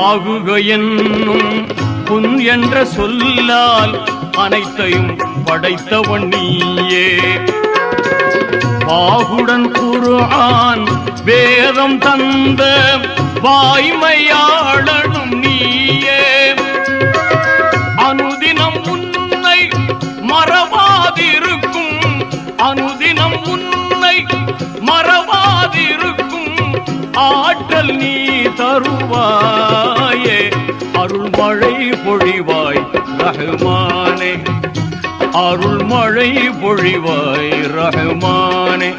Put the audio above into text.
ஆகுக என்னும் புன் என்ற சொல்லால் அனைத்தையும் படைத்தவன் நீயே. பாகுடன் குர்ஆன் வேதம் தந்த வாய்மையாளனும் நீயே. அனுதினம் உன்னை மறவாதிருக்கும், அனுதினம் உன்னை மறவாதிருக்கும் ஆற்றல் நீ தருவாயே. அருள்மழை பொழிவாய் ரஹ்மானே, அருள்மழை பொழிவாய் ரஹ்மானே.